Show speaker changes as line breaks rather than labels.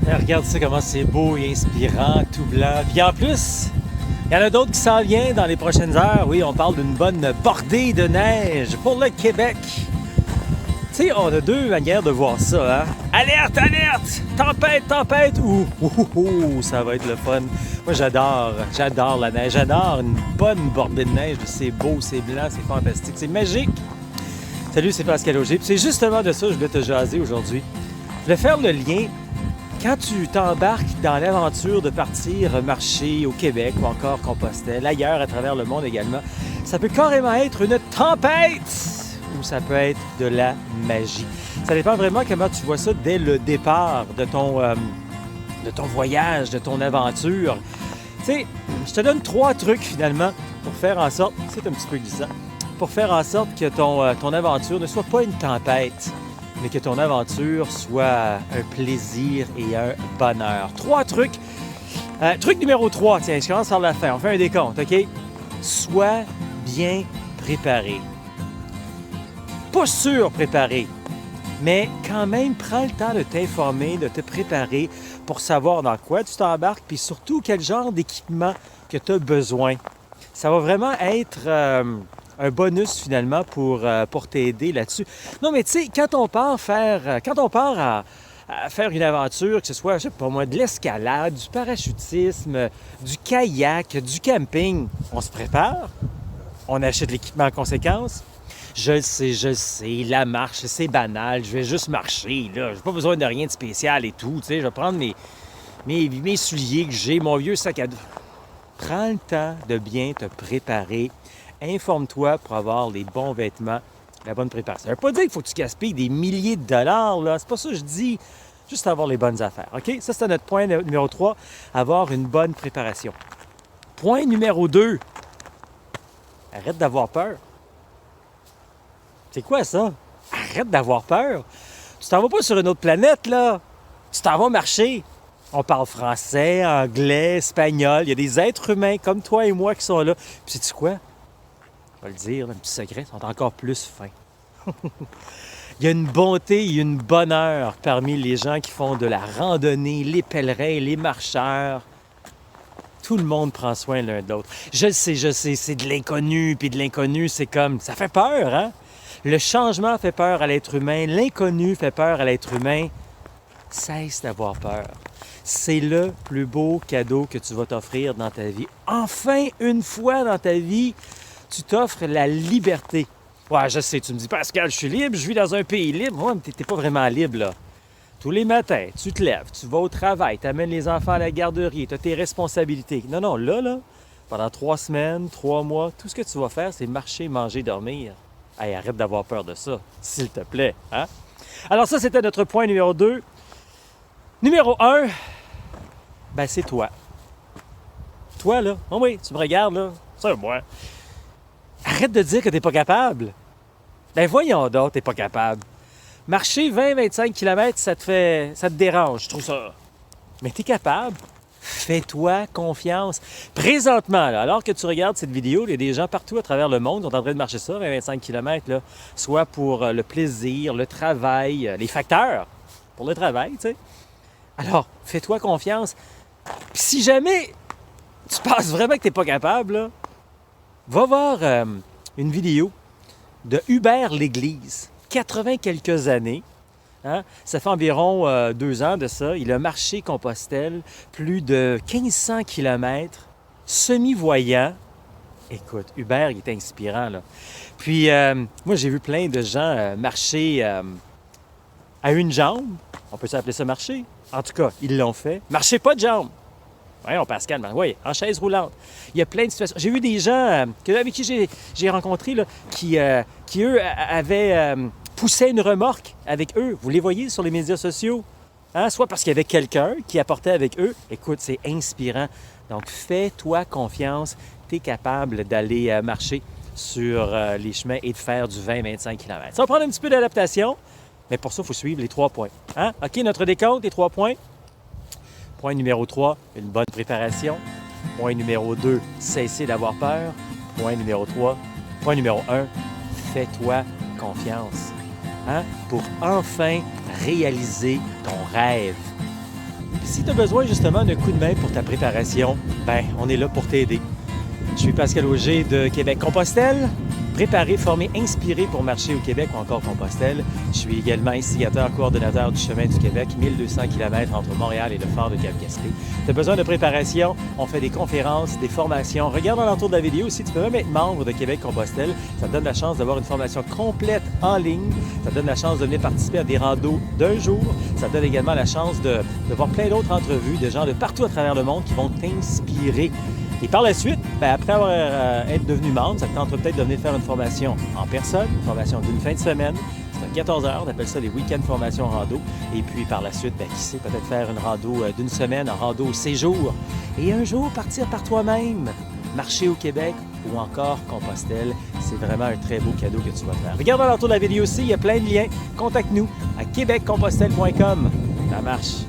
Regarde ça comment c'est beau et inspirant, tout blanc. Puis en plus, il y en a d'autres qui s'en viennent dans les prochaines heures. Oui, on parle d'une bonne bordée de neige pour le Québec. Tu sais, on a deux manières de voir ça, hein? Alerte, alerte! Tempête, tempête! Ça va être le fun. Moi, j'adore la neige. J'adore une bonne bordée de neige. C'est beau, c'est blanc, c'est fantastique, c'est magique. Salut, c'est Pascal Auger. Puis c'est justement de ça que je voulais te jaser aujourd'hui. Je voulais faire le lien. Quand tu t'embarques dans l'aventure de partir marcher au Québec ou encore Compostelle, ailleurs à travers le monde également, ça peut carrément être une tempête ou ça peut être de la magie. Ça dépend vraiment comment tu vois ça dès le départ de ton voyage, de ton aventure. Tu sais, je te donne 3 trucs finalement pour faire en sorte, c'est un petit peu glissant, pour faire en sorte que ton aventure ne soit pas une tempête, mais que ton aventure soit un plaisir et un bonheur. 3 trucs. Truc numéro 3, tiens, je commence par la fin. On fait un décompte, OK? Sois bien préparé. Pas préparé, mais quand même, prends le temps de t'informer, de te préparer pour savoir dans quoi tu t'embarques, puis surtout quel genre d'équipement que tu as besoin. Ça va vraiment être un bonus finalement pour t'aider là-dessus. Non, mais tu sais, quand on part à faire une aventure, que ce soit, je sais pas moi, de l'escalade, du parachutisme, du kayak, du camping, on se prépare, on achète l'équipement en conséquence. Je le sais, la marche, c'est banal, je vais juste marcher, là, j'ai pas besoin de rien de spécial et tout, tu sais, je vais prendre mes souliers que j'ai, mon vieux sac à dos. Prends le temps de bien te préparer. Informe-toi pour avoir les bons vêtements, la bonne préparation. Ça ne veut pas dire qu'il faut que tu gaspilles des milliers de dollars, là. C'est pas ça que je dis. Juste avoir les bonnes affaires, OK? Ça, c'est notre point numéro 3, avoir une bonne préparation. Point numéro 2, arrête d'avoir peur. C'est quoi ça? Arrête d'avoir peur. Tu t'en vas pas sur une autre planète, là. Tu t'en vas marcher. On parle français, anglais, espagnol. Il y a des êtres humains comme toi et moi qui sont là. Puis sais-tu quoi? Je vais le dire, un petit secret, ils sont encore plus fins. Il y a une bonté et une bonheur parmi les gens qui font de la randonnée, les pèlerins, les marcheurs. Tout le monde prend soin l'un de l'autre. Je sais, c'est de l'inconnu, puis de l'inconnu, c'est comme... Ça fait peur, hein? Le changement fait peur à l'être humain, l'inconnu fait peur à l'être humain. Cesse d'avoir peur. C'est le plus beau cadeau que tu vas t'offrir dans ta vie. Enfin, une fois dans ta vie, tu t'offres la liberté. Ouais, je sais, tu me dis, Pascal, je suis libre, je vis dans un pays libre. Ouais, mais t'es pas vraiment libre, là. Tous les matins, tu te lèves, tu vas au travail, tu amènes les enfants à la garderie, tu as tes responsabilités. Non, là, pendant 3 semaines, 3 mois, tout ce que tu vas faire, c'est marcher, manger, dormir. Hey, arrête d'avoir peur de ça, s'il te plaît, hein? Alors ça, c'était notre point numéro 2. Numéro 1, ben c'est toi. Toi, là, oh oui, tu me regardes, là, c'est moi. Arrête de dire que t'es pas capable. Ben voyons donc, t'es pas capable. Marcher 20-25 km, ça te dérange, je trouve ça. Mais t'es capable. Fais-toi confiance. Présentement, là, alors que tu regardes cette vidéo, il y a des gens partout à travers le monde qui sont en train de marcher ça, 20-25 km, là, soit pour le plaisir, le travail, les facteurs pour le travail, tu sais. Alors, fais-toi confiance. Puis si jamais tu penses vraiment que t'es pas capable, là, va voir une vidéo de Hubert Léglise, 80 quelques années. Hein? Ça fait environ 2 ans de ça. Il a marché Compostelle, plus de 1500 km, semi-voyant. Écoute, Hubert, il est inspirant, là. Puis, moi, j'ai vu plein de gens marcher à une jambe. On peut s'appeler ça marcher? En tout cas, ils l'ont fait. Marchez pas de jambes. Voyons, Pascal, oui, en chaise roulante. Il y a plein de situations. J'ai vu des gens avec qui j'ai rencontré là, qui, eux, avaient poussé une remorque avec eux. Vous les voyez sur les médias sociaux? Hein? Soit parce qu'il y avait quelqu'un qui apportait avec eux. Écoute, c'est inspirant. Donc, fais-toi confiance. Tu es capable d'aller marcher sur les chemins et de faire du 20-25 km. Ça va prendre un petit peu d'adaptation, mais pour ça, il faut suivre les 3 points. Hein? OK, notre décompte, les 3 points. Point numéro 3, une bonne préparation. Point numéro 2, cesser d'avoir peur. Point numéro 1, fais-toi confiance. Hein? Pour enfin réaliser ton rêve. Puis si tu as besoin justement d'un coup de main pour ta préparation, ben on est là pour t'aider. Je suis Pascal Auger de Québec-Compostelle, préparé, formé, inspiré pour marcher au Québec ou encore Compostelle. Je suis également instigateur, coordonnateur du Chemin du Québec, 1200 km entre Montréal et le phare de Cap-Gaspé. Tu as besoin de préparation, on fait des conférences, des formations. Regarde dans l'entour de la vidéo aussi, tu peux même être membre de Québec-Compostelle. Ça te donne la chance d'avoir une formation complète en ligne. Ça te donne la chance de venir participer à des randos d'un jour. Ça te donne également la chance de voir plein d'autres entrevues de gens de partout à travers le monde qui vont t'inspirer. Et par la suite, après avoir été devenu membre, ça te tente peut-être de venir faire une formation en personne, une formation d'une fin de semaine. C'est à 14 heures, on appelle ça les week-ends formation rando. Et puis par la suite, qui sait, peut-être faire une rando d'une semaine, un rando séjour. Et un jour, partir par toi-même, marcher au Québec ou encore Compostelle. C'est vraiment un très beau cadeau que tu vas te faire. Regarde dans l'entour de la vidéo aussi, il y a plein de liens. Contacte-nous à québeccompostelle.com. Ça marche.